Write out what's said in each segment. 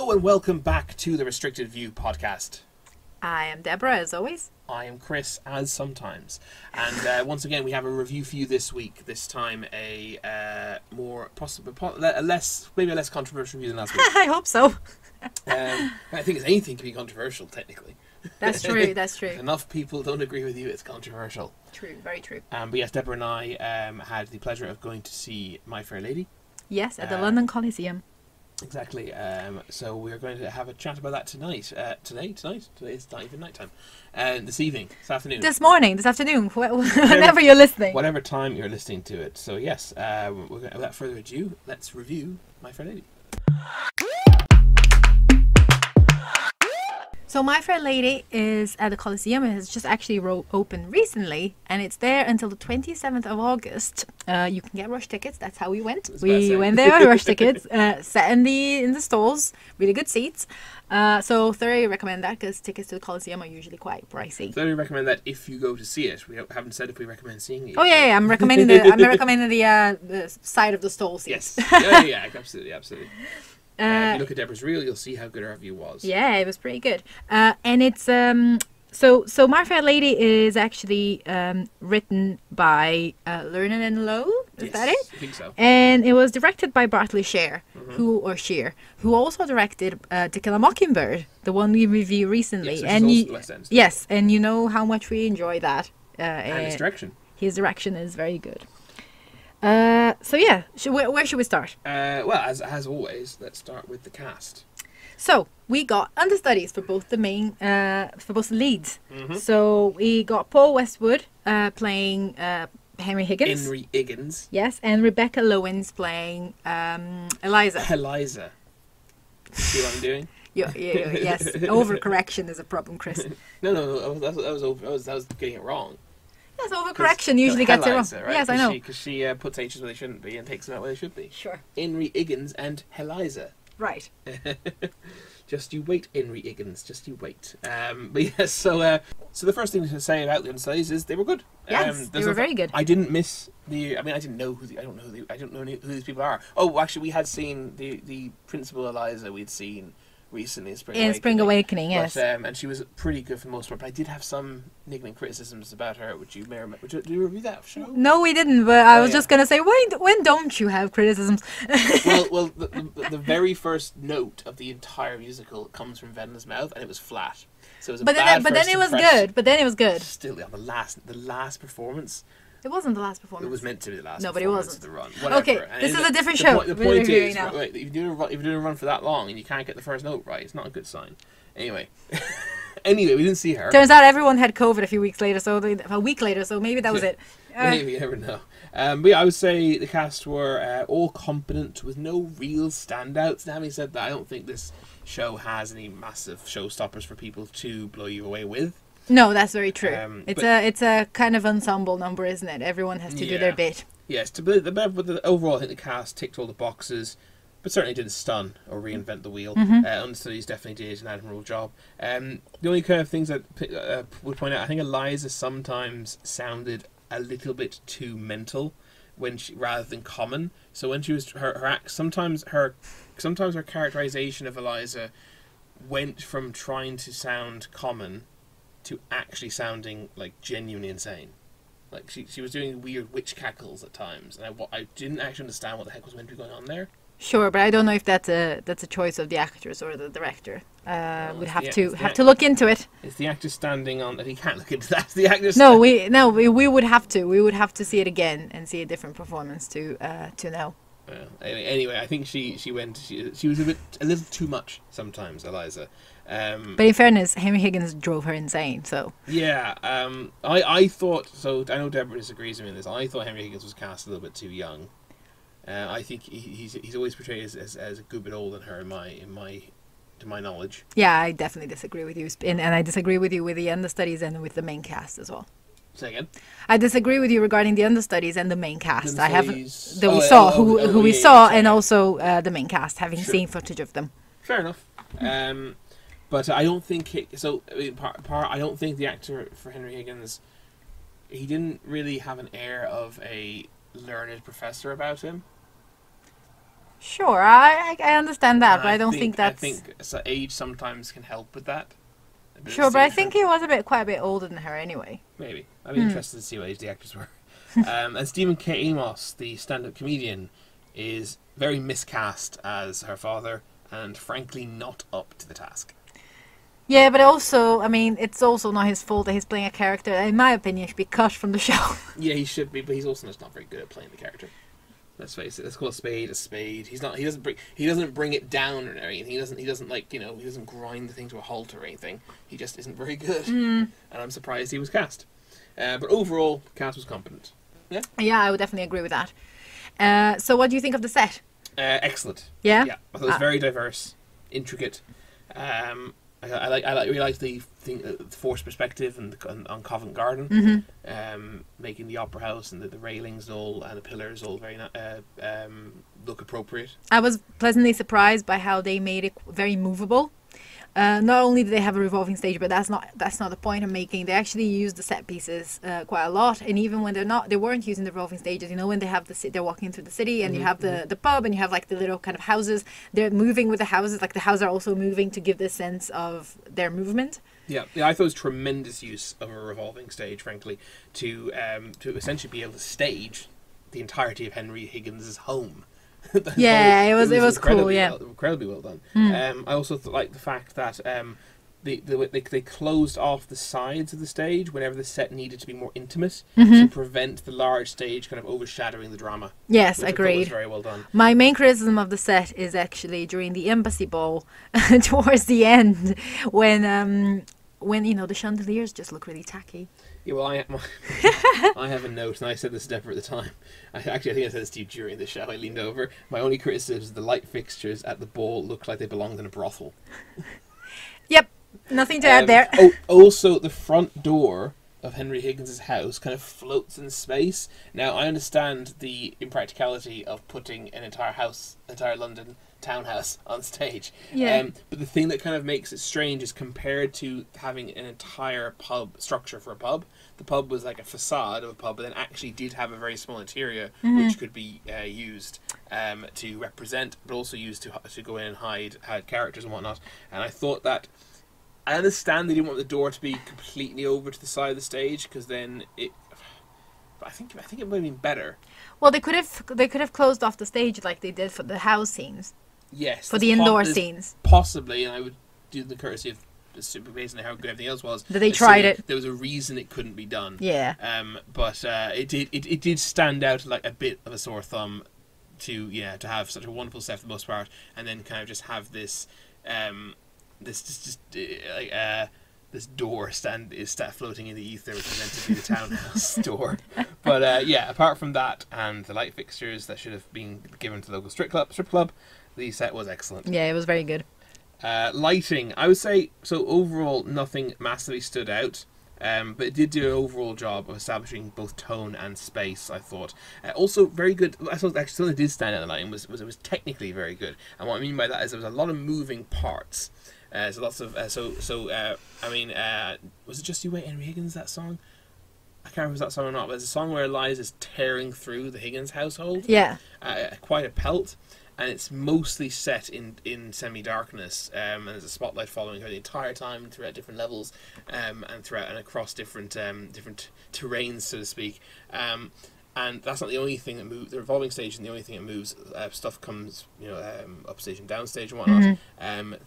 Hello and welcome back to the Restricted View podcast. I am Deborah, as always. I am Chris, as sometimes. And once again, we have a review for you this week. This time a more possible, maybe a less controversial review than last week. I hope so. I think it's anything can be controversial, technically. That's true, that's true. If enough people don't agree with you, it's controversial. True, very true. But yes, Deborah and I had the pleasure of going to see My Fair Lady. Yes, at the London Coliseum. Exactly. So we're going to have a chat about that tonight. Today it's not even nighttime. This evening, this afternoon. This morning, this afternoon, whenever you're listening. Whatever time you're listening to it. So yes, without further ado, let's review My Fair Lady. So My Fair Lady is at the Coliseum. It has just actually opened recently, and it's there until the 27th of August. You can get rush tickets. That's how we went. We went there, rush tickets, sat in the stalls, really good seats. So thoroughly recommend that because tickets to the Coliseum are usually quite pricey. Thoroughly recommend that if you go to see it. We haven't said if we recommend seeing it. Oh yeah, I'm recommending the side of the stall seats. Yes, yeah, absolutely. If you look at Deborah's reel, you'll see how good her review was. Yeah, it was pretty good. And it's so My Fair Lady is actually written by Lerner and Lowe. Is that it? I think so. And it was directed by Bartley Shear, who also directed To Kill a Mockingbird, the one we reviewed recently. Yes, yes, and you know how much we enjoy that. And his direction. His direction is very good. So yeah, where should we start? Well, as always, let's start with the cast. So we got understudies for both the main, for both the leads. So we got Paul Westwood playing Henry Higgins. Yes, and Rebecca Lowens playing Eliza. See what I'm doing? Yes, overcorrection is a problem, Chris. No, that was getting it wrong. Yes, overcorrection usually gets it wrong. Right? Yes, I know. Because she puts H's where they shouldn't be and takes them out where they should be. Sure. Henry Higgins and Eliza. Right. Just you wait, Henry Higgins. Just you wait. But yes, so the first thing to say about the understudies is they were good. Yes, they were very good. I didn't miss I didn't know I don't know who these people are. Oh, actually, we had seen the principal Eliza. We'd seen recently in Spring Awakening, yes. But, and she was pretty good for the most part. But I did have some niggling criticisms about her. Did you review that show? No, we didn't. But I was just gonna say, when don't you have criticisms? well, the very first note of the entire musical comes from Venda's mouth, and it was flat. So it was but then it was good. Still, the last performance. It wasn't the last performance. It was meant to be the last. No, but it wasn't. The run. Whatever. Okay, this is a different show. The point is, right, if you're doing a run for that long and you can't get the first note right, it's not a good sign. Anyway, we didn't see her. Turns out everyone had COVID a week later, so maybe that was it. Maybe, you never know. But yeah, I would say the cast were all competent with no real standouts. Now, having said that, I don't think this show has any massive showstoppers for people to blow you away with. No, that's very true. It's a kind of ensemble number, isn't it? Everyone has to do their bit. Yes, but overall, I think the cast ticked all the boxes, but certainly didn't stun or reinvent the wheel. Understudies definitely did an admirable job. The only kind of things I would point out, I think Eliza sometimes sounded a little bit too mental rather than common. So when she was her act, sometimes her characterization of Eliza went from trying to sound common to actually sounding like genuinely insane. Like she was doing weird witch cackles at times, and I didn't actually understand what the heck was meant to be going on there. Sure, but I don't know if that's a choice of the actress or the director. We'd have to look into it. It's the actor standing on. He can't look into that. The actor. We would have to. We would have to see it again and see a different performance to know. Anyway, I think she was a little too much sometimes, Eliza. But in fairness, Henry Higgins drove her insane. So yeah, I thought so. I know Deborah disagrees with me on this. I thought Henry Higgins was cast a little bit too young. I think he's always portrayed as a good bit older than her to my knowledge. Yeah, I definitely disagree with you, and I disagree with you with the understudies and with the main cast as well. Say again? I disagree with you regarding the understudies and the main cast. Who we saw, and also the main cast, having seen footage of them. Fair enough. But I don't think I don't think the actor for Henry Higgins, he didn't really have an air of a learned professor about him. Sure, I understand that, And but I don't think that's... I think age sometimes can help with that. Sure, but I think he was quite a bit older than her anyway. Maybe. I'd be interested to see what age the actors were. And Stephen K. Amos, the stand-up comedian, is very miscast as her father, and frankly not up to the task. Yeah, but also, I mean, it's also not his fault that he's playing a character that, in my opinion, should be cut from the show. Yeah, he should be, but he's also just not very good at playing the character. Let's face it. Let's call a spade a spade. He's not. He doesn't bring it down or anything. He doesn't like, you know. He doesn't grind the thing to a halt or anything. He just isn't very good. And I'm surprised he was cast. But overall, the cast was competent. Yeah. Yeah, I would definitely agree with that. So, what do you think of the set? Excellent. Yeah. Yeah. I thought it was very diverse, intricate. I really like the thing, the forced perspective on Covent Garden, making the opera house and the railings and all and the pillars all very look appropriate. I was pleasantly surprised by how they made it very movable. Not only do they have a revolving stage, but that's not the point I'm making. They actually use the set pieces quite a lot, and even when they weren't using the revolving stages. You know, when they have they're walking through the city, and you have the pub, and you have like the little kind of houses. They're moving with the houses, like the houses are also moving to give this sense of their movement. Yeah, I thought it was tremendous use of a revolving stage, frankly, to essentially be able to stage the entirety of Henry Higgins' home. Yeah, it was cool. Yeah, incredibly well done. I also like the fact that they closed off the sides of the stage whenever the set needed to be more intimate to prevent the large stage kind of overshadowing the drama. Yes, which agreed. Was very well done. My main criticism of the set is actually during the embassy ball, towards the end, when you know the chandeliers just look really tacky. Yeah, well, I have a note, and I said this to Deborah at the time. I think I said this to you during the show. I leaned over. My only criticism is the light fixtures at the ball looked like they belonged in a brothel. Yep, nothing to add there. Also, the front door of Henry Higgins' house kind of floats in space. Now, I understand the impracticality of putting an entire London townhouse on stage. Yeah. But the thing that kind of makes it strange is compared to having an entire pub structure for a pub. The pub was like a facade of a pub, but then actually did have a very small interior which could be used to represent, but also used to go in and hide characters and whatnot. And I thought that I understand they didn't want the door to be completely over to the side of the stage because then it. But I think it would have been better. Well, they could have closed off the stage like they did for the house scenes. Yes. For the indoor scenes. Possibly, and I would do the courtesy of based on how good everything else was. That they tried it. There was a reason it couldn't be done. Yeah. But it did stand out like a bit of a sore thumb to have such a wonderful set for the most part, and then kind of just have this this door floating in the ether, which is meant to be the townhouse door. But apart from that and the light fixtures that should have been given to the local strip club, the set was excellent. Yeah, it was very good. Lighting, I would say, so overall nothing massively stood out, but it did do an overall job of establishing both tone and space, I thought. Also very good, I thought actually something that did stand out in the lighting was it was technically very good. And what I mean by that is there was a lot of moving parts. So lots of was it Just You Wait, Henry Higgins, that song? I can't remember if it was that song or not, but there's a song where Eliza's tearing through the Higgins household. Yeah. Quite a pelt, and it's mostly set in semi-darkness, and there's a spotlight following her the entire time throughout different levels, and across different terrains, so to speak. And that's not the only thing that moves. The revolving stage isn't the only thing that moves. Stuff comes, upstage and downstage and whatnot.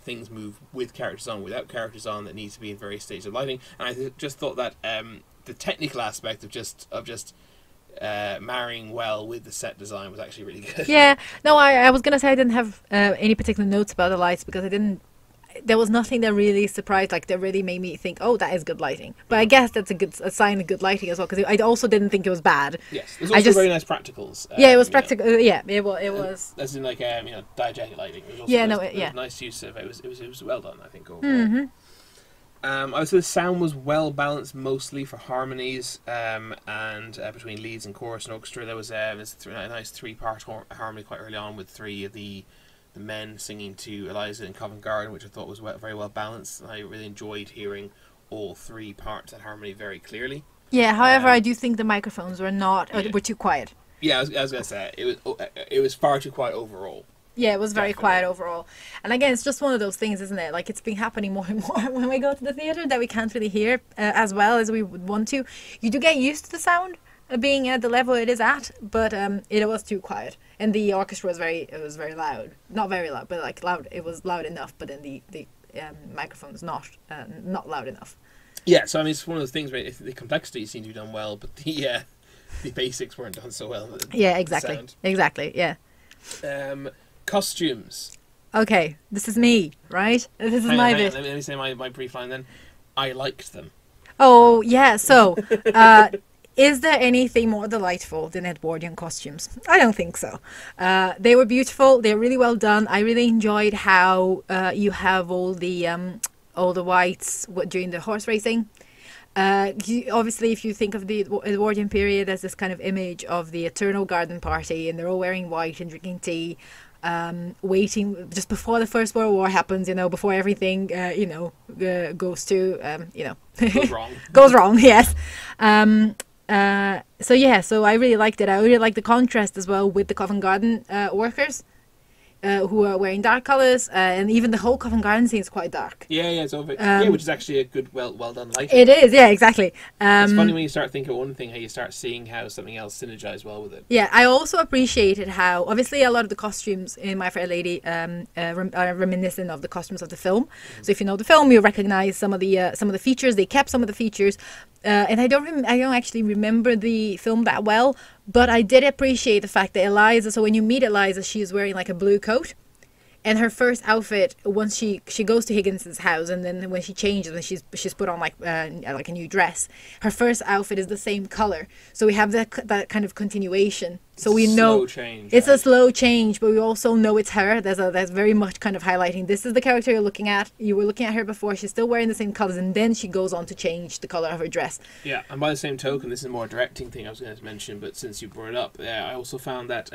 Things move with characters on, without characters on, that needs to be in various stages of lighting. And I just thought that the technical aspect of just marrying well with the set design was actually really good. Yeah. No, I was gonna say I didn't have any particular notes about the lights because there was nothing that really surprised, like that really made me think, oh, that is good lighting. But I guess that's a sign of good lighting as well, because I also didn't think it was bad. Yes, there's also very nice practicals. Yeah, it was practical. Yeah, it was. As in like diegetic lighting. It was also nice use of it. It was well done, I think. Overall. I would say the sound was well balanced, mostly for harmonies, and between leads and chorus and orchestra. There was a nice three-part harmony quite early on with three of the men singing to Eliza in Covent Garden, which I thought was very well balanced. I really enjoyed hearing all three parts of harmony very clearly. Yeah, however, I do think the microphones were too quiet. Yeah, I was going to say it was far too quiet overall. Yeah, it was very Definitely. quiet overall. And again, it's just one of those things, isn't it? Like, it's been happening more and more when we go to the theater, that we can't really hear as well as we would want to. You do get used to the sound being at the level it is at, but it was too quiet. And the orchestra was very loud. Not very loud, but like loud. It was loud enough, but then the microphone's not loud enough. Yeah, so I mean, it's one of those things where the complexity seemed to be done well, but the basics weren't done so well. Yeah, exactly. Exactly, yeah. Costumes. Okay, this is me, right? This is my bit. Let me say my brief line then. I liked them. Oh, yeah, so, is there anything more delightful than Edwardian costumes? I don't think so. They were beautiful. They're really well done. I really enjoyed how you have all the whites during the horse racing. Obviously, if you think of the Edwardian period as this kind of image of the eternal garden party, and they're all wearing white and drinking tea, waiting just before the First World War happens, before everything, goes to, Goes wrong. goes wrong, yes. So I really liked it. I really liked the contrast as well with the Covent Garden workers. Who are wearing dark colours, and even the whole Covent Garden scene is quite dark. Yeah, it's over. Which is actually a good, well done lighting. It is, yeah, exactly. It's funny when you start thinking of one thing, how you start seeing how something else synergized well with it. Yeah, I also appreciated how, obviously, a lot of the costumes in My Fair Lady are reminiscent of the costumes of the film. So if you know the film, you recognise some of the features. They kept some of the features. And I don't actually remember the film that well, but I did appreciate the fact that Eliza. So when you meet Eliza, she is wearing like a blue coat, and her first outfit, once she goes to Higgins's house, and then when she changes, when she's put on like a new dress, her first outfit is the same color. So we have that kind of continuation. So we know it's a slow change, but we also know it's her. There's very much kind of highlighting, this is the character you're looking at. You were looking at her before. She's still wearing the same colors, and then she goes on to change the color of her dress. Yeah, and by the same token, this is a more directing thing I was going to mention, but since you brought it up, I also found that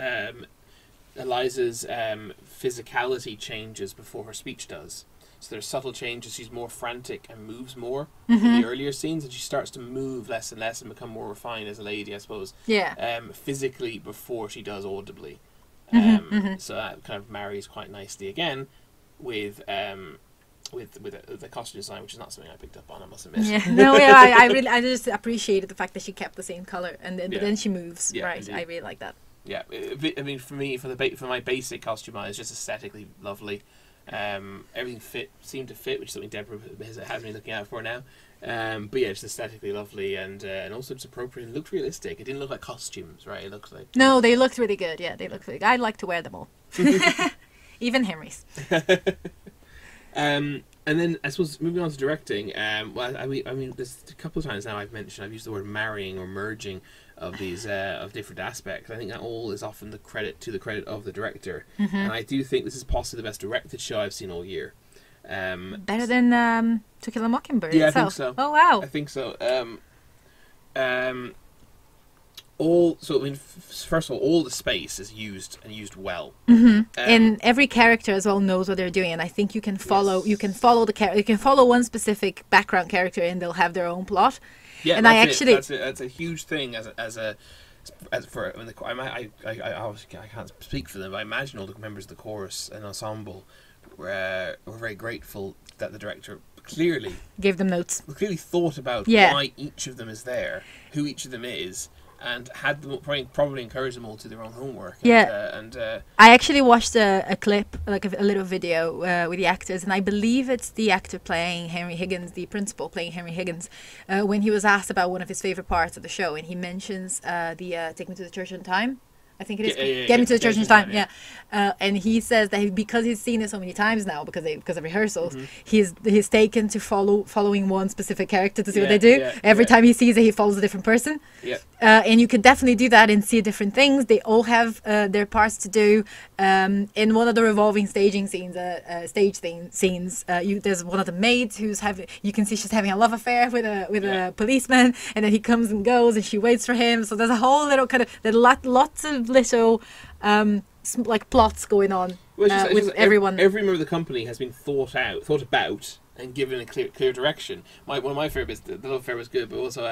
Eliza's physicality changes before her speech does. So there's subtle changes. She's more frantic and moves more in the earlier scenes, and she starts to move less and less and become more refined as a lady, I suppose. Yeah. Physically before she does audibly. So that kind of marries quite nicely again with the costume design, which is not something I picked up on, I must admit. Yeah. No, yeah, I just appreciated the fact that she kept the same color, and then but then she moves. Yeah, right. Indeed. I really like that. Yeah, I mean, for me, for my basic costume, it's just aesthetically lovely. Everything seemed to fit, which is something Deborah has me looking out for now. But yeah, just aesthetically lovely, and also just appropriate. It looked realistic. It didn't look like costumes, right? It looked like... No, they looked really good. Yeah, they looked really good. I'd like to wear them all. Even Henry's. And then, I suppose, moving on to directing, I mean, there's a couple of times now I've used the word marrying or merging of these of different aspects. I think that all is often the credit of the director, and I do think this is possibly the best directed show I've seen all year. Better than To Kill a Mockingbird itself. I think so. Oh wow! I think so. First of all the space is used well. And every character as well knows what they're doing, and I think you can follow. Yes. You can follow one specific background character, and they'll have their own plot. Yeah, and that's a huge thing I can't speak for them, but I imagine all the members of the chorus and ensemble were very grateful that the director clearly gave them notes. Clearly thought about why each of them is there, who each of them is, and had them probably encouraged them all to their own homework. I actually watched a clip, like a little video with the actors, and I believe it's the actor playing Henry Higgins, the principal playing Henry Higgins, when he was asked about one of his favorite parts of the show, and he mentions the Take Me to the Church on Time. I think it is. Get Me to the Church in Time. Yeah. And he says that because he's seen it so many times now because of rehearsals, he's taken to following one specific character to see what they do. Every time he sees it, he follows a different person. Yeah. And you can definitely do that and see different things. They all have their parts to do. In one of the revolving staging scenes, there's one of the maids you can see she's having a love affair with a policeman, and then he comes and goes, and she waits for him. So there's a whole little there's lots of little like plots going on with everyone. Every member of the company has been thought about and given a clear direction. One of my favourites, the love affair was good, but also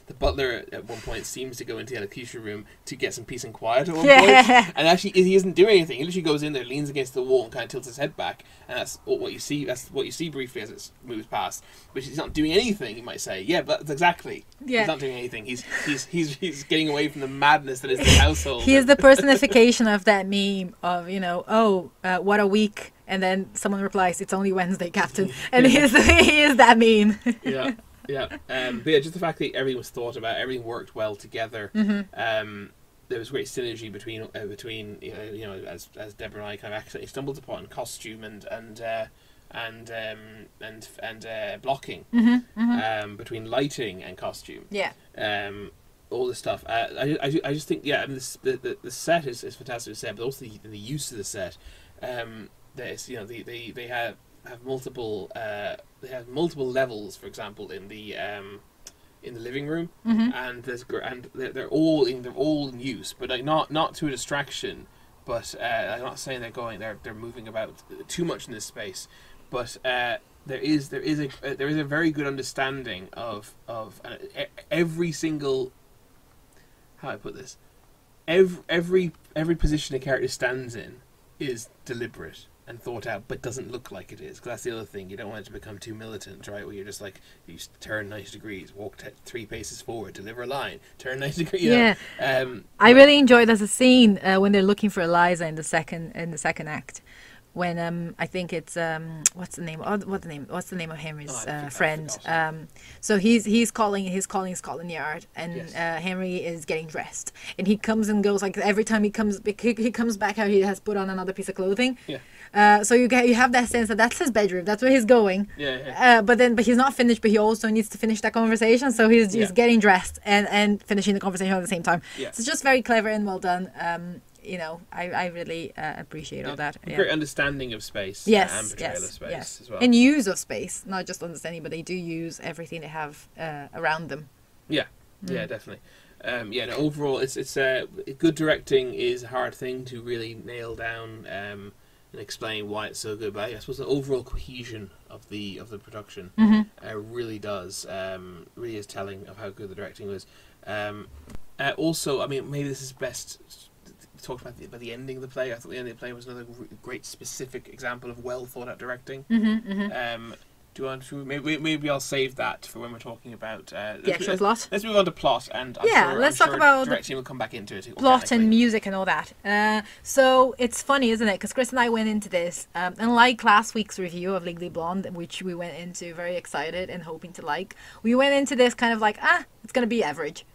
the butler at one point seems to go into the elocution room to get some peace and quiet at one point, and actually he isn't doing anything. He literally goes in there, leans against the wall, and kind of tilts his head back, and that's what you see. That's what you see briefly as it moves past. But he's not doing anything. You might say, yeah, but that's exactly. Yeah. He's not doing anything. He's getting away from the madness that is the household. He is the personification of that meme of what a week. And then someone replies, "It's only Wednesday, Captain," and he is that meme. yeah. But yeah, just the fact that everything was thought about, everything worked well together. There was great synergy between as Deborah and I kind of accidentally stumbled upon costume and blocking between lighting and costume. Yeah. All this stuff. I just think the set is fantastic to set, but also the use of the set. They have multiple levels, for example, in the living room, and they're all in use, but like not to a distraction. But I'm not saying they're moving about too much in this space, but there is a very good understanding of every single, how do I put this, every position a character stands in is deliberate and thought out, but doesn't look like it is. Because that's the other thing. You don't want it to become too militant, right? Where you're just like, you turn 90 degrees, walk 3 paces forward, deliver a line, turn 90 degrees. Yeah. I really enjoyed there's a scene when they're looking for Eliza in the second act. When I think it's what's the name of Henry's friend? So he's calling Scotland Yard, and yes. Henry is getting dressed, and he comes and goes, like every time he comes back out, he has put on another piece of clothing. Yeah. So you have that sense that that's his bedroom, that's where he's going. Yeah. But he's not finished, but he also needs to finish that conversation, so he's getting dressed and finishing the conversation at the same time. Yeah. So it's just very clever and well done. I really appreciate all that. Great understanding of space. Yes, and portrayal of space as well. And use of space, not just understanding, but they do use everything they have around them. Yeah, yeah, definitely. Overall, it's good directing is a hard thing to really nail down and explain why it's so good. But I suppose the overall cohesion of the production really really is telling of how good the directing was. Also, I mean, maybe this is best talked about the ending of the play. I thought the ending of the play was another great specific example of well thought out directing. Do you want to maybe I'll save that for when we're talking about the actual plot. Let's move on to plot, and let's talk about directing. We'll come back into it. Plot and music and all that. So it's funny, isn't it? Because Chris and I went into this, unlike last week's review of Legally Blonde, which we went into very excited and hoping to like. We went into this kind of like, it's going to be average,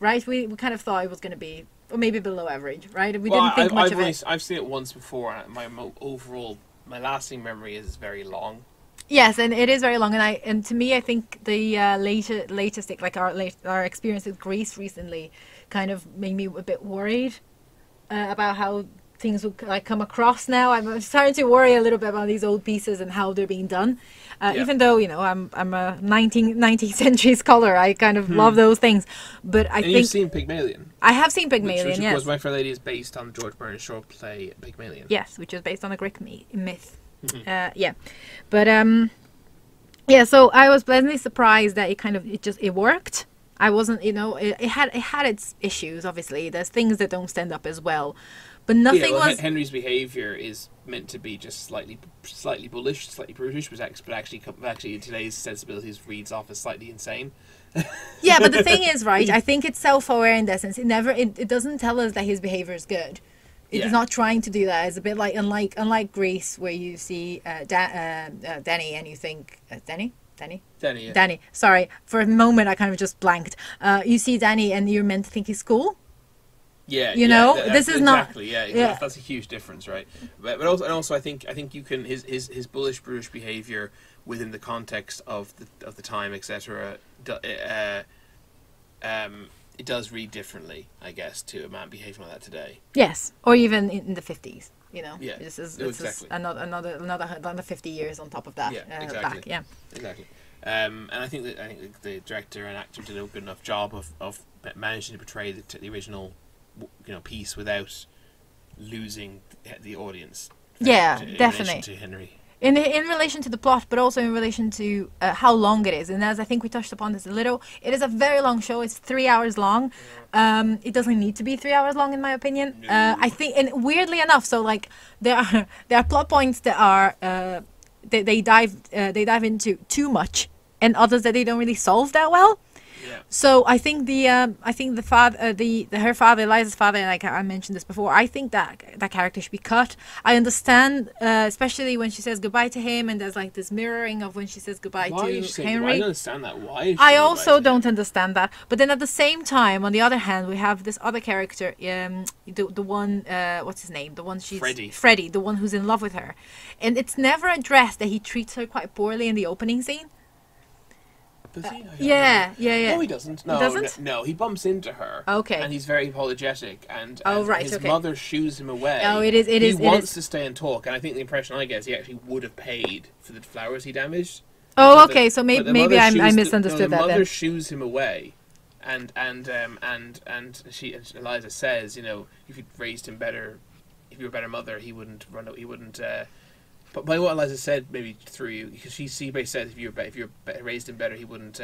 right? We kind of thought it was going to be. Or maybe below average, right? We didn't think much of it. I've seen it once before, and my lasting memory is very long. Yes, and it is very long, and to me, I think the latest like our experience with Greece recently, kind of made me a bit worried about how things would like come across now. I'm starting to worry a little bit about these old pieces and how they're being done. Even though I'm a 19th century scholar, I kind of love those things. But I think you've seen Pygmalion. I have seen Pygmalion. Which yes. Of course, My Fair Lady is based on the George Bernard Shaw play Pygmalion. Yes, which is based on a Greek myth. But so I was pleasantly surprised that it worked. I wasn't, it had its issues. Obviously, there's things that don't stand up as well. But nothing was. Henry's behaviour is meant to be just slightly bullish, slightly brutish, but actually in today's sensibilities reads off as slightly insane. Yeah, but the thing is, right? I think it's self-aware in that sense. It doesn't tell us that his behaviour is good. It is not trying to do that. It's a bit like unlike Greece, where you see Danny and you think Danny. Yeah. Danny. Sorry, for a moment I kind of just blanked. You see Danny and you're meant to think he's cool. Yeah, this is exactly, not. Yeah, that's a huge difference, right? But also, I think you can his bullish, brutish behaviour within the context of the time, etc. It does read differently, I guess, to a man behaving like that today. Yes, or even in the 50s. Yeah, this is exactly. another 50 years on top of that. Yeah, exactly. Back, yeah, exactly. And I think the director and actor did a good enough job of managing to portray the original piece without losing the audience. Yeah, definitely. To Henry. In relation to the plot, but also in relation to how long it is. And as I think we touched upon this a little, it is a very long show. It's 3 hours long. It doesn't need to be 3 hours long, in my opinion. No. I think, and weirdly enough, so like there are plot points that are they dive into too much, and others that they don't really solve that well. Yeah. So I think the father, her father, Eliza's father, and I mentioned this before. I think that character should be cut. I understand, especially when she says goodbye to him, and there's like this mirroring of when she says goodbye to Henry. I don't understand that. Why? Is she I goodbye also to don't him? understand that. But then at the same time, on the other hand, we have this other character, the one, what's his name? The one she's Freddie, the one who's in love with her, and it's never addressed that he treats her quite poorly in the opening scene. Does he? Yeah. No, he doesn't. No, He doesn't? No, he bumps into her. Okay. And he's very apologetic, and right, his okay. mother shoos him away. Oh, it is. He wants to stay and talk, and I think the impression I get is he actually would have paid for the flowers he damaged. Oh, okay. So maybe I misunderstood that. The mother Then. shoos him away, and Eliza says, if you'd raised him better, if you were a better mother, he wouldn't run. He wouldn't. But by what Eliza said, maybe through you, because she basically says if you raised him better, he wouldn't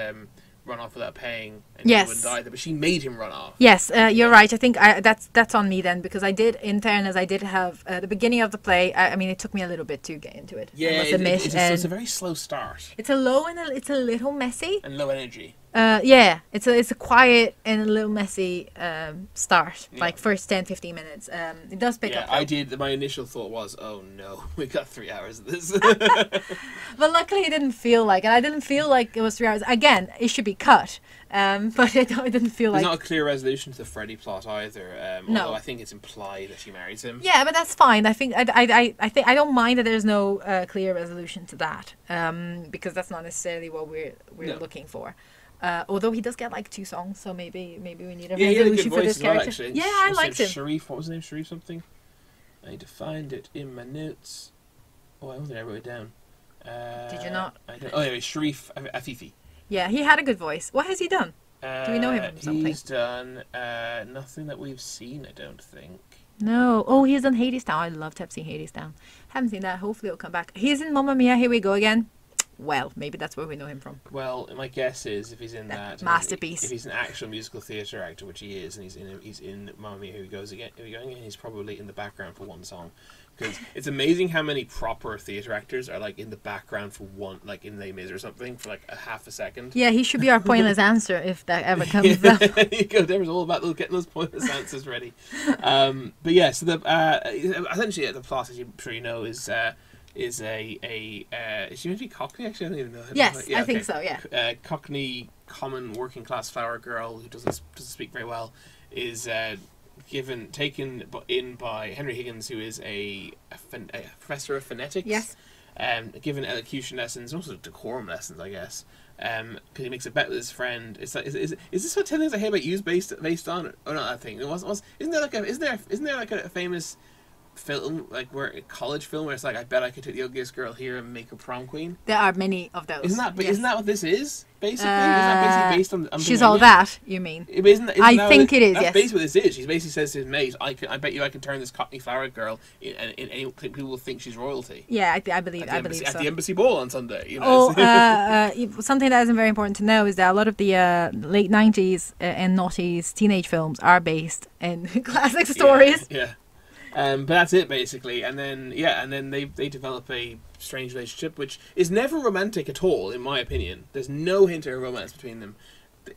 run off without paying, and he wouldn't either. But she made him run off. Yes, you're right. I think that's on me then, because I did, in fairness, I did have the beginning of the play. I mean, it took me a little bit to get into it. Yeah, I must admit. It's a very slow start. It's a low and it's a little messy. And low energy. Yeah, it's a quiet and a little messy start, like first 10-15 minutes. It does pick up. Yeah, my initial thought was, oh no, we got 3 hours of this. But luckily it didn't feel like it. I didn't feel like it was 3 hours. Again, it should be cut. But it didn't feel like... There's not a clear resolution to the Freddie plot either. No. Although I think it's implied that she marries him. Yeah, but that's fine. I think I don't mind that there's no clear resolution to that. Because that's not necessarily what we're looking for. Although he does get like 2 songs, so maybe we need a resolution for this character. Well, yeah, I liked him. Sharif, what was his name? Sharif something? I need to find it in my notes. Oh, I don't think I wrote it down. Did you not? Anyway, Sharif Afifi. Yeah, he had a good voice. What has he done? Do we know him from something? He's done nothing that we've seen, I don't think. No. Oh, he's done Hades Town. I'd love to have seen Hades Town. Haven't seen that. Hopefully it'll come back. He's in Mamma Mia, Here We Go Again. Well, maybe that's where we know him from. Well, my guess is if he's in that masterpiece, if he's an actual musical theatre actor, which he is, and he's in Mamma Mia, Here We Go Again, he's probably in the background for one song. Because it's amazing how many proper theatre actors are like in the background for one, like in Les Mis or something, for like a half a second. Yeah, he should be our pointless answer if that ever comes up. Deborah's all about getting those pointless answers ready. But yeah, so essentially the plot, as I'm sure you know, is she meant to be Cockney? Actually, I don't even know. Yes, I think so. Yeah. Cockney, common working class flower girl who doesn't speak very well is taken in by Henry Higgins, who is a professor of phonetics. Yes. Given elocution lessons, also decorum lessons, I guess. Because he makes a bet with his friend. It's like, is this what 10 Things I Hate About You is based on? Or not that thing? Isn't there like a famous film, like a college film where it's like, I bet I could take the ugliest girl here and make her prom queen? There are many of those. Isn't that what this is? Basically, isn't that basically based on? She's all that, you mean? I think it is. That's yes. basically what this is. She basically says to his mate, "I bet you I can turn this Cockney flower girl in any people will think she's royalty." Yeah, I believe so. At the embassy ball on Sunday. Something that isn't very important to know is that a lot of the late 90s and noughties teenage films are based in classic stories. Yeah. But that's it basically, and then they develop a strange relationship, which is never romantic at all, in my opinion. There's no hint of romance between them.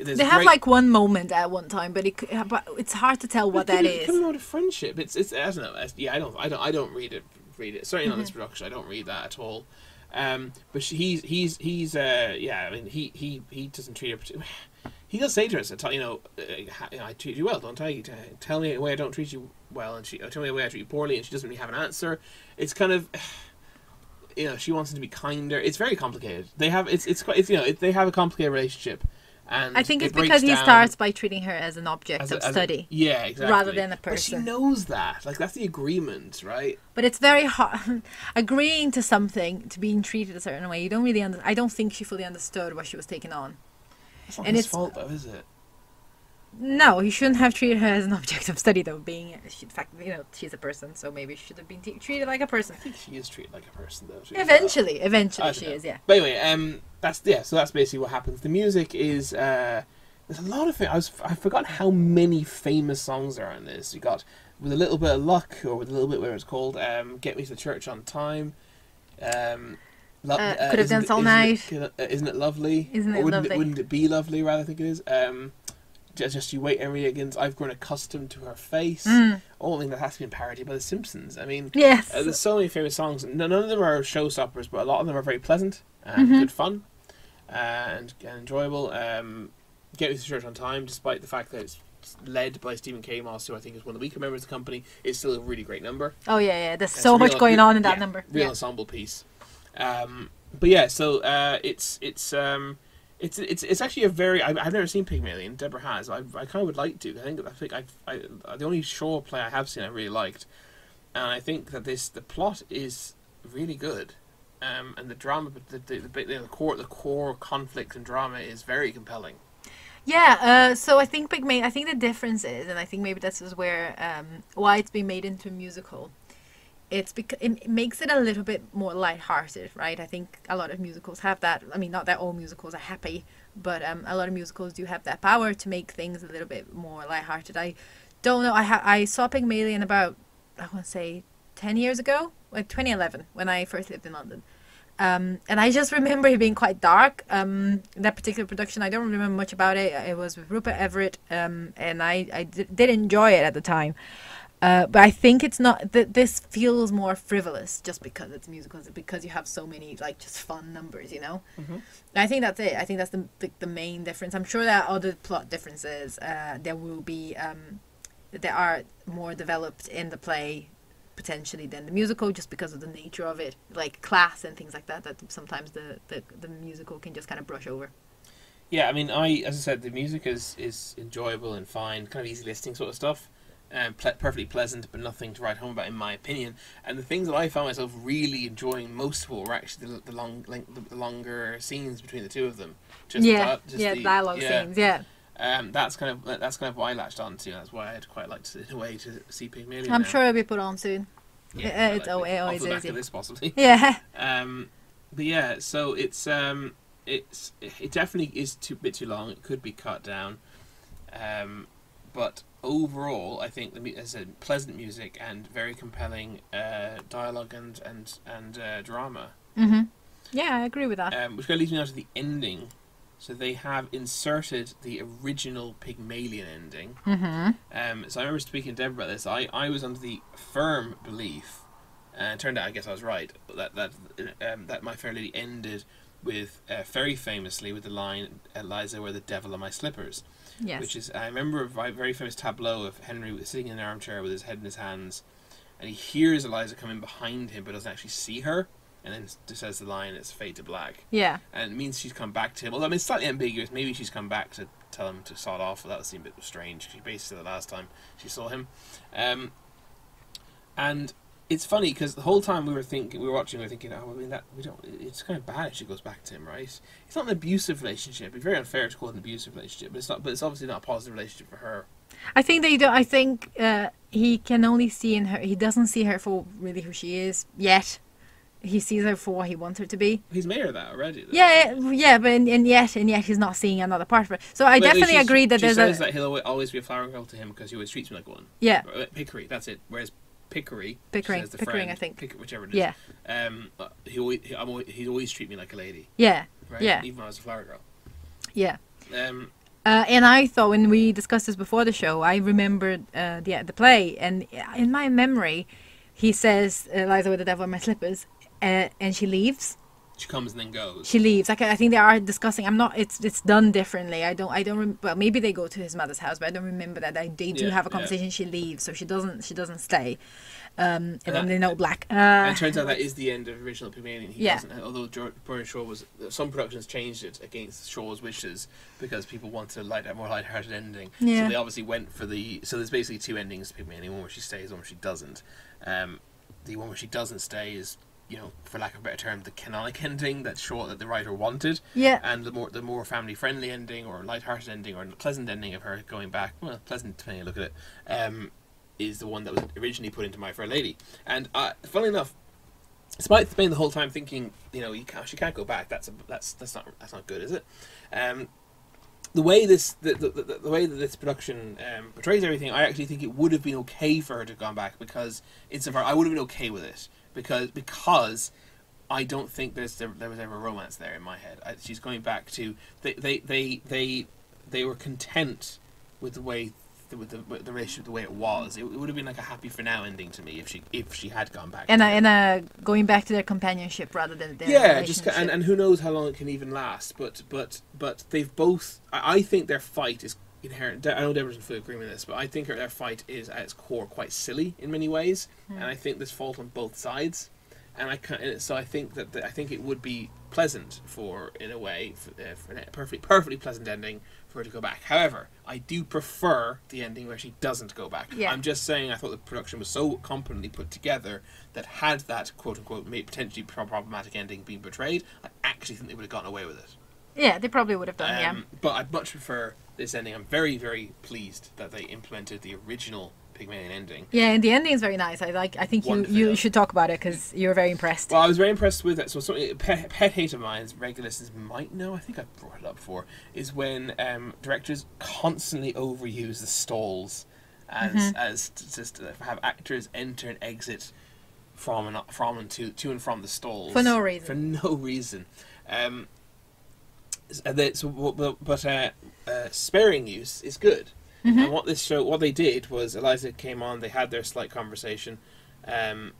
They have like one moment at one time, but it's hard to tell what that is. It's coming out of friendship. It's I don't know. Yeah, I don't read it. Certainly not in this production. I don't read that at all. But he's I mean he doesn't treat her. He does say to her, I treat you well, don't I? Tell me the way I don't treat you well, and tell me the way I treat you poorly, and she doesn't really have an answer. It's kind of, she wants him to be kinder. It's very complicated. They have they have a complicated relationship, and I think it's because he starts by treating her as an object of study. Yeah, exactly. Rather than a person. But she knows that. Like, that's the agreement, right? But it's very hard. Agreeing to something, to being treated a certain way, you don't really I don't think she fully understood what she was taking on. It's not his fault, though, is it? No, he shouldn't have treated her as an object of study, though. Being, in fact, she's a person, so maybe she should have been treated like a person. I think she is treated like a person, though. Eventually she is, yeah. But anyway, so that's basically what happens. The music is there's a lot of it. I've forgotten how many famous songs there are in this. You got With a Little Bit of Luck, or with a little bit, whatever it's called. Get Me to Church on Time. Could have danced all night. Isn't it lovely? Isn't it lovely? Wouldn't it be lovely? Rather, I think it is. Just You Wait, Henry Higgins. I've grown accustomed to her face. Oh, I mean, that has to be parodied by The Simpsons. I mean, yes. There's so many famous songs. None of them are showstoppers, but a lot of them are very pleasant and good fun and enjoyable. Get Me to Church on Time, despite the fact that it's led by Stephen K. Moss, who I think is one of the weaker members of the company, is still a really great number. Oh yeah. There's so much going on in that number. Real ensemble piece. But yeah, so it's actually a very... I've never seen Pygmalion. Deborah has. I kind of would like to. I think the only show play I have seen I really liked, and I think that the plot is really good, and the drama, the core conflict and drama is very compelling. Yeah. So I think Pygmalion. I think the difference is, and I think maybe this is where why it's been made into a musical. It's because it makes it a little bit more lighthearted, right? I think a lot of musicals have that. I mean, not that all musicals are happy, but a lot of musicals do have that power to make things a little bit more lighthearted. I don't know. I saw Pygmalion about, I want to say, 10 years ago, like 2011, when I first lived in London. And I just remember it being quite dark. That particular production, I don't remember much about it. It was with Rupert Everett, and I did enjoy it at the time. But I think it's not that this feels more frivolous just because it's musicals, because you have so many like just fun numbers, you know. I think that's it. I think that's the main difference. I'm sure there are other plot differences. There will be that are more developed in the play potentially than the musical, just because of the nature of it, like class and things like that. That sometimes the musical can just kind of brush over. Yeah, I mean, as I said, the music is enjoyable and fine, kind of easy listening sort of stuff. Perfectly pleasant, but nothing to write home about, in my opinion. And the things that I found myself really enjoying most of all were actually the longer scenes between the two of them. Dialogue scenes. Yeah. That's kind of what I latched on to. That's why I'd quite like to, in a way, to see Pygmalion. I'm sure it'll be put on soon. Yeah, it always is. Off the back of this, possibly. Yeah. But yeah, so it definitely is a bit too long. It could be cut down. But overall, I think as I said, pleasant music and very compelling dialogue and drama. Yeah, I agree with that. Which kind of leads me on to the ending. So they have inserted the original Pygmalion ending. So I remember speaking to Deborah about this. I was under the firm belief, and it turned out I guess I was right, that My Fair Lady ended with very famously with the line, "Eliza, wear the devil on my slippers." Yes. Which is, I remember a very famous tableau of Henry sitting in an armchair with his head in his hands, and he hears Eliza come in behind him but doesn't actually see her, and then says the line, "It's fade to black." Yeah. And it means she's come back to him. Although I mean, it's slightly ambiguous. Maybe she's come back to tell him to sod off. Well, that would seem a bit strange. She basically said the last time she saw him. And it's funny because the whole time we were watching, we were thinking, oh, I mean, it's kind of bad if she goes back to him, right? It's not an abusive relationship. It's very unfair to call it an abusive relationship, but it's not. But it's obviously not a positive relationship for her. I think they do. I think he can only see in her. He doesn't see her for really who she is yet. He sees her for what he wants her to be. He's made her that already, though. Yeah, but and yet he's not seeing another part of her. So I definitely agree that she says that he'll always be a flower girl to him because he always treats me like one. Yeah. Pickery, that's it. Whereas Pickering, I think. Whichever it is. Yeah. He'd always treat me like a lady. Yeah. Right? Yeah. Even when I was a flower girl. Yeah. And I thought when we discussed this before the show, I remembered the play, and in my memory, he says, "Eliza with the devil in my slippers," and she leaves. She comes and then goes. She leaves. I think they are discussing. I'm not. It's done differently. I don't. Well, maybe they go to his mother's house, but I don't remember that. They do have a conversation. Yeah. She leaves, so she doesn't stay. And then they know black. And it turns out that is the end of original Pygmalion. He doesn't. Although Brian Shaw some productions changed it against Shaw's wishes because people want a more light-hearted ending. Yeah. So they obviously went for so there's basically two endings to Pygmalion: one where she stays, one where she doesn't. The one where she doesn't stay is for lack of a better term, the canonic ending that the writer wanted. Yeah. And the more family friendly ending, or light-hearted ending, or pleasant ending of her going back, well, pleasant depending on how you look at it, is the one that was originally put into My Fair Lady. And funnily enough, despite spending the whole time thinking, she can't go back. That's not good, is it? The way the way that this production portrays everything, I actually think it would have been okay for her to have gone back, because I would have been okay with it, because I don't think there was ever romance there in my head. She's going back to they were content with the way the relationship the way it was. It would have been like a happy for now ending to me if she had gone back. And going back to their companionship rather than their relationship. And who knows how long it can even last. But they've both. I think their fight is inherent. I know Deborah's in full agreement with this, but I think their fight is at its core quite silly in many ways, and I think there's fault on both sides. And I think I think it would be pleasant in a way, for a perfectly pleasant ending for her to go back. However, I do prefer the ending where she doesn't go back. Yeah. I'm just saying, I thought the production was so competently put together that had that quote unquote potentially problematic ending been portrayed, I actually think they would have gotten away with it. Yeah, they probably would have done. Yeah. But I'd much prefer this ending. I'm very, very pleased that they implemented the original Pygmalion ending. Yeah, and the ending is very nice. I think you should talk about it, because you're very impressed. Well, I was very impressed with it. So something a pet hate of mine, as regular listeners might know, I think I've brought it up before, is when directors constantly overuse the stalls as to have actors enter and exit from and to and from the stalls for no reason. For no reason. Sparing use is good. And what they did was, Eliza came on, they had their slight conversation, and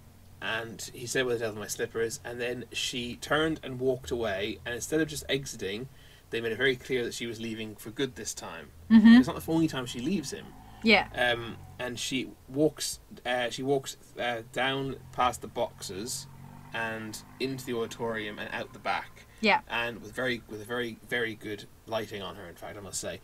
he said, "Well, the devil my slippers," and then she turned and walked away, and instead of just exiting, they made it very clear that she was leaving for good this time. It's not the only time she leaves him. Yeah. And she walks down past the boxes and into the auditorium and out the back. Yeah. And with a very, very good lighting on her, in fact, I must say.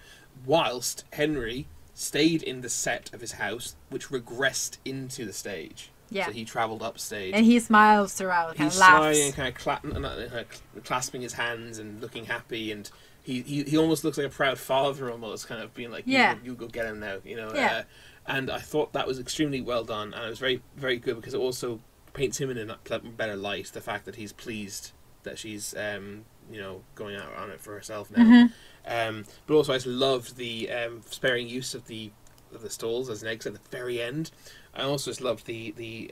Whilst Henry stayed in the set of his house, which regressed into the stage. Yeah. So he travelled upstage. And he smiles throughout, kind He's of laughs. smiling, kind of clasping his hands and looking happy, and he almost looks like a proud father, almost, kind of being like, you go get him now, Yeah. And I thought that was extremely well done, and it was very, very good, because it also paints him in a better light, the fact that he's pleased that she's going out on it for herself now. But also I just loved the sparing use of the stalls as an exit at the very end. I also just loved the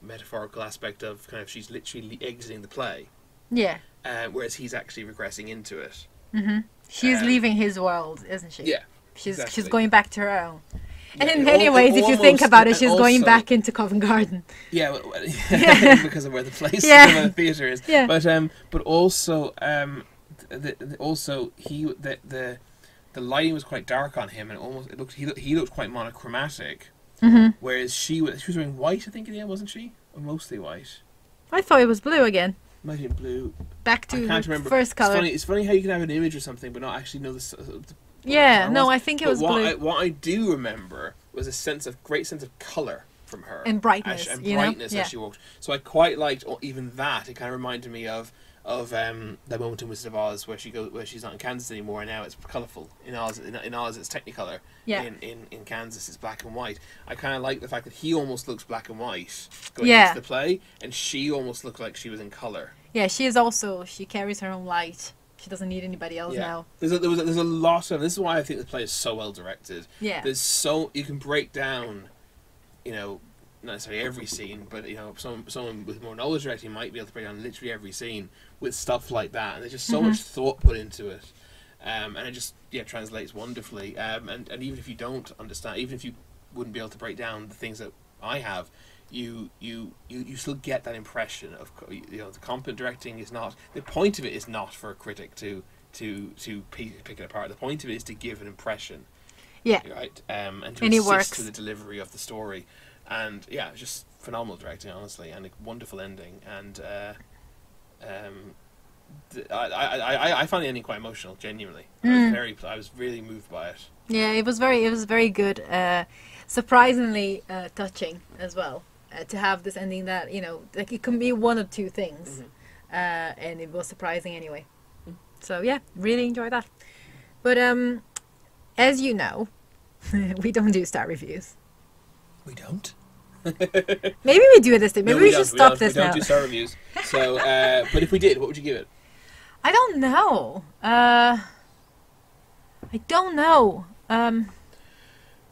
metaphorical aspect of kind of she's literally exiting the play. Yeah. Whereas he's actually regressing into it. She's leaving his world, isn't she? Yeah. She's going back to her own. Yeah, and in many ways, if you think about it, she's going back into Covent Garden. Yeah, because of where the place, where the theatre is. Yeah. But also, the lighting was quite dark on him, and he looked quite monochromatic. Whereas she was wearing white, I think, in the end, wasn't she? Or mostly white. I thought it was blue again. Might have been blue. Back to I can't remember. First colour. It's funny how you can have an image or something, but not actually know the yeah, no, I think it was blue. What I do remember was a great sense of colour from her. And brightness. As she walked. So I quite liked even that. It kind of reminded me of the moment in Wizard of Oz where she's not in Kansas anymore, and now it's colourful. In Oz it's Technicolor. Yeah. In Kansas it's black and white. I kind of like the fact that he almost looks black and white going into the play, and she almost looked like she was in colour. Yeah, she carries her own light. She doesn't need anybody else now. There's a lot of. This is why I think the play is so well directed. Yeah. You can break down, not necessarily every scene, but someone with more knowledge directing might be able to break down literally every scene with stuff like that. And there's just so much thought put into it, and it just translates wonderfully. And even if you don't understand, even if you wouldn't be able to break down the things that I have, you still get that impression of the competent directing is not, the point of it is not for a critic to pick it apart. The point of it is to give an impression. Yeah. Right. And to assist to the delivery of the story. And just phenomenal directing, honestly, and a wonderful ending. And I found the ending quite emotional, genuinely. I was really moved by it. Yeah, it was very good. Surprisingly touching as well. to have this ending that, you know, like it can be one of two things, and it was surprising anyway. So yeah, really enjoyed that. But as you know, we don't do star reviews. We don't. Maybe we do this thing. Maybe we should stop this now. We don't do star reviews. So, but if we did, what would you give it? I don't know. I don't know. Would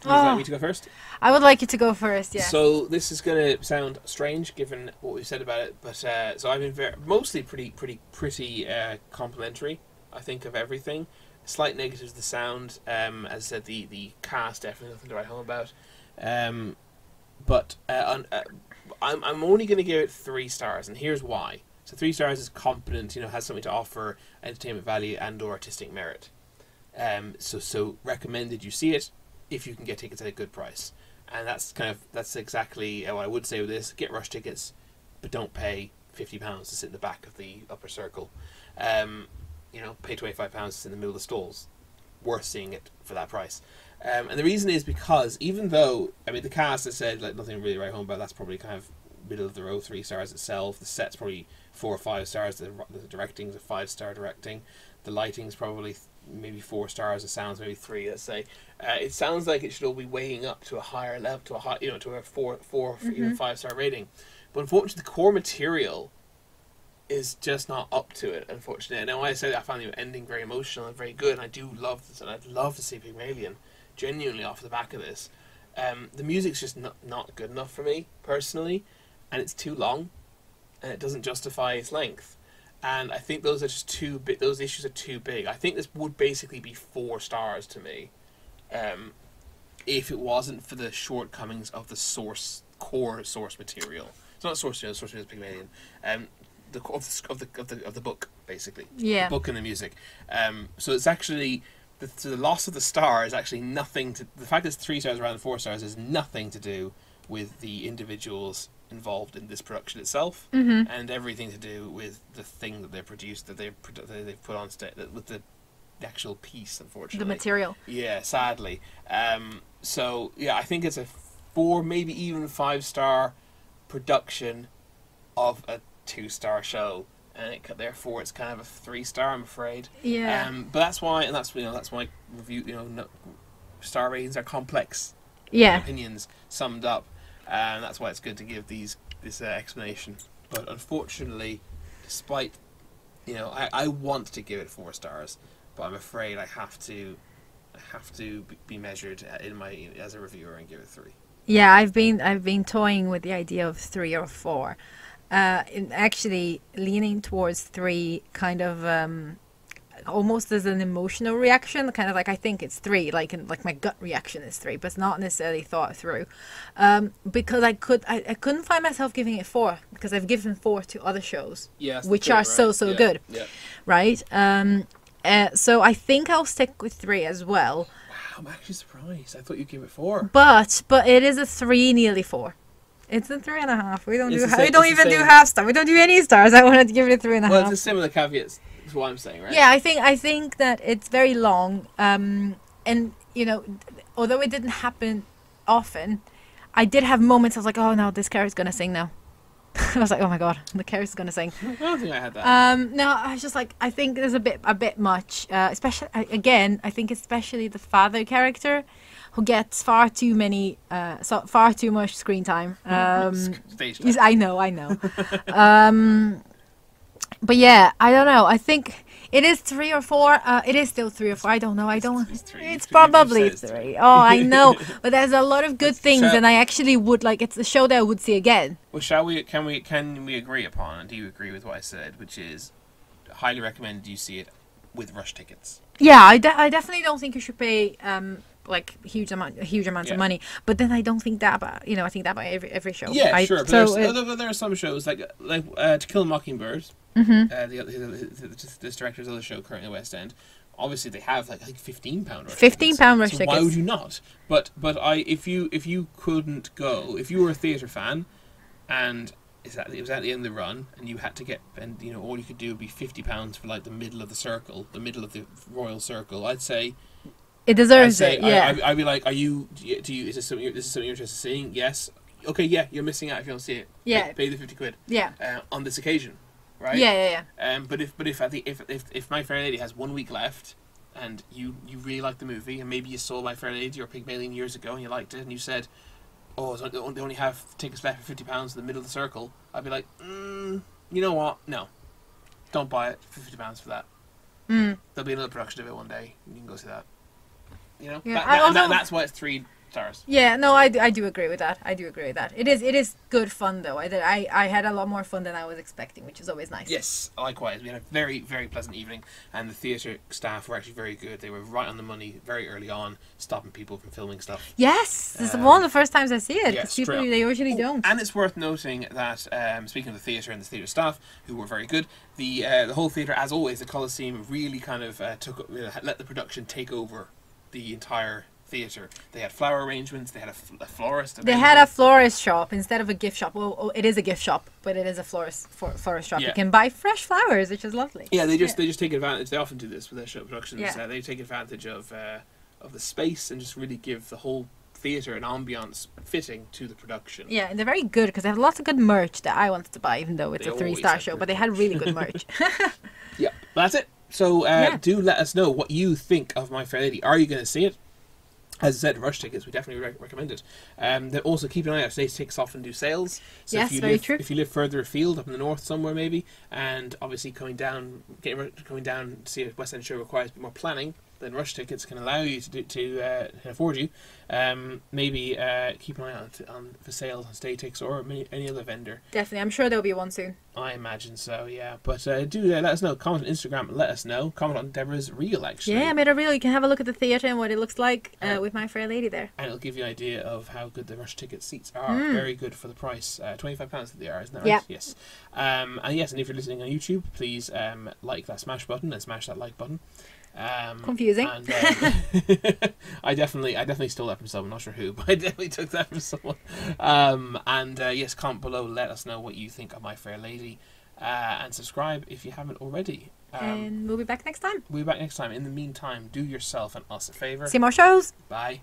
you like me to go first? I would like you to go first, yeah. So this is going to sound strange given what we've said about it, but so I've been mostly pretty complimentary, I think, of everything. Slight negatives, the sound. As I said, the cast, definitely nothing to write home about. But I'm only going to give it 3 stars, and here's why. So 3 stars is competent, you know, has something to offer, entertainment value and/or artistic merit. So recommended you see it if you can get tickets at a good price, and that's exactly what I would say with this. Get rush tickets, but don't pay £50 to sit in the back of the upper circle. You know, pay £25 to sit in the middle of the stalls. Worth seeing it for that price. And the reason is because even though, I mean, the cast, I said, like, nothing really to write home about, that's probably kind of middle of the road, 3 stars itself. The set's probably 4 or 5 stars. The directing's a 5-star directing. The lighting's probably maybe 4 stars. The sound's maybe 3, let's say. It sounds like it should all be weighing up to a higher level, to a high, you know, to a 4 even 5-star rating. But unfortunately, the core material is just not up to it, unfortunately. Now, I said I found the ending very emotional and very good, and I do love this, and I'd love to see Pygmalion genuinely off the back of this. The music's just not good enough for me personally, and it's too long, and it doesn't justify its length. And I think those are just too big. Those issues are too big. I think this would basically be 4 stars to me, if it wasn't for the shortcomings of the core source material. It's not source material. Source material is Pygmalion. Of the book, basically. Yeah. The book and the music. So it's actually the loss of the star is actually nothing to the fact that it's 3 stars rather than 4 stars is nothing to do with the individuals involved in this production itself, and everything to do with the thing that they produced, that they've put on stage, with the actual piece, unfortunately. The material. Yeah, sadly. So yeah, I think it's a 4, maybe even 5-star production of a 2-star show, and therefore it's kind of a 3-star, I'm afraid. Yeah. But that's why, that's why review, star ratings are complex. Yeah. Opinions summed up, and that's why it's good to give this explanation. But unfortunately, despite, I want to give it 4 stars, but I'm afraid I have to be measured as a reviewer and give it 3. Yeah, I've been toying with the idea of 3 or 4. Actually leaning towards 3, kind of almost as an emotional reaction, kind of like I think it's 3, like my gut reaction is 3, but it's not necessarily thought through, because I couldn't find myself giving it 4 because I've given 4 to other shows, which are so good, right? So I think I'll stick with 3 as well. Wow, I'm actually surprised. I thought you'd give it 4. But it is a 3, nearly 4. It's a 3.5. We don't even do half star. We don't do any stars. I wanted to give it a 3.5. Well, it's a similar caveat to what I'm saying, right? Yeah, I think that it's very long. And although it didn't happen often, I did have moments. I was like, oh no, this character's gonna sing now. I was like, oh my god, the character's gonna sing. I don't think I had that. No, I was just like, I think there's a bit much. Especially again, I think especially the father character, who gets far too much screen time. Stage time. I know. But yeah, I don't know. I think it is 3 or 4. It is still 3 or 4. I don't know. It's probably 3. Oh, I know. But there's a lot of good things, and I actually would like. It's a show that I would see again. Well, can we agree upon? And do you agree with what I said? Which is, highly recommend you see it with rush tickets. Yeah, I definitely don't think you should pay huge amounts of money, but then I don't think that about I think that about every show. Yeah, sure. But there are some shows like To Kill a Mockingbird. This director's other show currently in the West End. Obviously, they have like £15 rush. £15 rush tickets. Why would you not? But if you couldn't go, if you were a theatre fan, and it was at the end of the run, and you had to get, and all you could do would be £50 for like the middle of the circle, the middle of the royal circle. I'd say. It deserves it. Yeah. I'd be like, is this something you're interested in seeing? Yes. okay, yeah, you're missing out if you don't see it. Yeah. Pay the 50 quid. Yeah. On this occasion, right? Yeah. But if My Fair Lady has 1 week left, and you really like the movie, and maybe you saw My Fair Lady or Pygmalion years ago and you liked it, and you said, oh, they only have tickets left for £50 in the middle of the circle, I'd be like, you know what? No, don't buy it for £50 for that. There'll be another production of it one day, and you can go see that. You know, that's why it's 3 stars. Yeah, no, I do agree with that. It is good fun though. I had a lot more fun than I was expecting, which is always nice. Yes, likewise. We had a very, very pleasant evening, and the theatre staff were actually very good. They were right on the money very early on, stopping people from filming stuff. Yes, this is one of the first times I see it. Yeah, People, they usually don't. And it's worth noting that, speaking of the theatre and the theatre staff, who were very good, the whole theatre, as always, the Coliseum really kind of let the production take over the entire theatre. They had flower arrangements, they had a florist. They had a florist shop instead of a gift shop. Well, it is a gift shop, but it is a florist shop. Yeah. You can buy fresh flowers, which is lovely. Yeah, they just take advantage. They often do this with their show productions. Yeah. They take advantage of the space and just really give the whole theatre an ambience fitting to the production. Yeah, and they're very good because they have lots of good merch that I wanted to buy, even though it's a 3-star show. But they had really good merch. Yeah, that's it. So do let us know what you think of My Fair Lady. Are you going to see it? As I said, rush tickets, we definitely recommend it. They also keep an eye out. Today's tickets often do sales. So yes, very true. If you live further afield, up in the north somewhere maybe, and obviously coming down to see a West End show requires a bit more planning, then rush tickets can allow you to afford you. Maybe keep an eye out for sales on Staytix or any other vendor. Definitely, I'm sure there'll be one soon. I imagine so, yeah. But do let us know. Comment on Instagram and let us know. Comment on Deborah's reel, actually. Yeah, I made a reel. You can have a look at the theatre and what it looks like with My Fair Lady there. And it'll give you an idea of how good the rush ticket seats are. Very good for the price. £25 they are, isn't that right? Yeah. Yes. And if you're listening on YouTube, please like that smash button and smash that like button. Confusing. And, I definitely stole that from someone. Not sure who, but I definitely took that from someone. Yes, comment below. Let us know what you think of My Fair Lady, and subscribe if you haven't already. And we'll be back next time. We'll be back next time. In the meantime, do yourself and us a favour. See more shows. Bye.